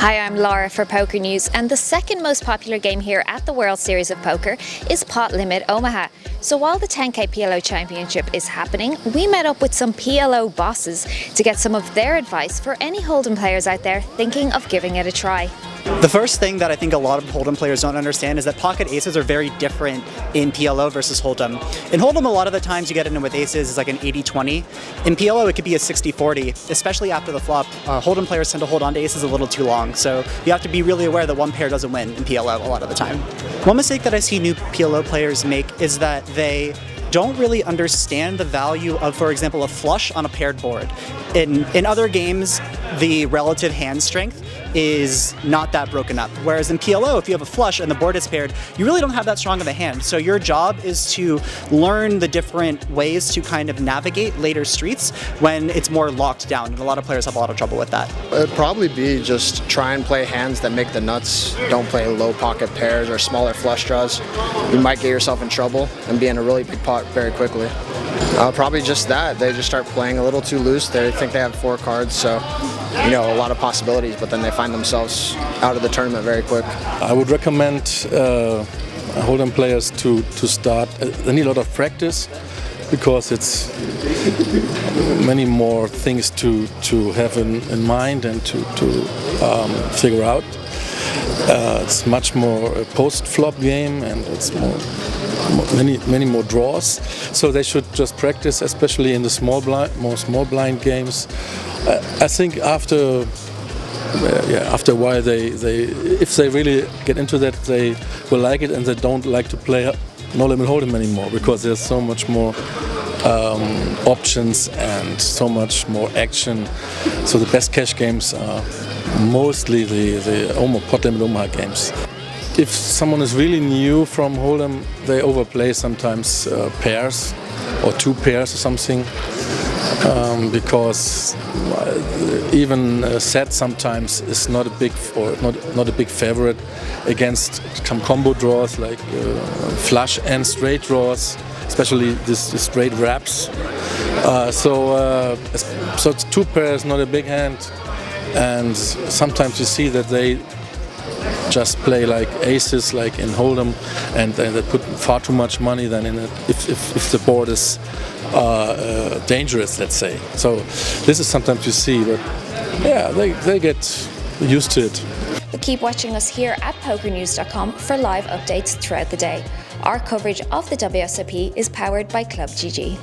Hi, I'm Laura for PokerNews, and the second most popular game here at the World Series of Poker is Pot-Limit Omaha. So while the 10K PLO Championship is happening, we met up with some PLO bosses to get some of their advice for any Hold'em players out there thinking of giving it a try. The first thing that I think a lot of Hold'em players don't understand is that pocket aces are very different in PLO versus Hold'em. In Hold'em, a lot of the times you get in with aces is like an 80-20. In PLO, it could be a 60-40, especially after the flop. Hold'em players tend to hold on to aces a little too long, so you have to be really aware that one pair doesn't win in PLO a lot of the time. One mistake that I see new PLO players make is that they don't really understand the value of, for example, a flush on a paired board. In other games, the relative hand strength is not that broken up. Whereas in PLO, if you have a flush and the board is paired, you really don't have that strong of a hand. So your job is to learn the different ways to kind of navigate later streets when it's more locked down. And a lot of players have a lot of trouble with that. It'd probably be just try and play hands that make the nuts. Don't play low pocket pairs or smaller flush draws. You might get yourself in trouble and be in a really big pot very quickly. Probably just that. They just start playing a little too loose. They think they have 4 cards, so a lot of possibilities, but then they find themselves out of the tournament very quick. I would recommend Hold'em players to start. They need a lot of practice because it's many more things to have in mind and to figure out. It's much more a post-flop game, and it's many more draws. So they should just practice, especially in the more small blind games. I think after a while, if they really get into that, they will like it, and they don't like to play No Limit Hold'em anymore because there's so much more options and so much more action. So the best cash games are mostly the Pot-Limit Omaha games. If someone is really new from Hold'em, they overplay sometimes pairs or 2 pairs or something. Because even a set sometimes is not a big favorite against some combo draws like flush and straight draws, especially this straight wraps. So 2 pairs not a big hand, and sometimes you see that they just play like aces like in Hold'em, and they put far too much money than in it if the board is dangerous, let's say. So this is sometimes you see, but yeah, they get used to it. Keep watching us here at PokerNews.com for live updates throughout the day. Our coverage of the WSOP is powered by ClubGG.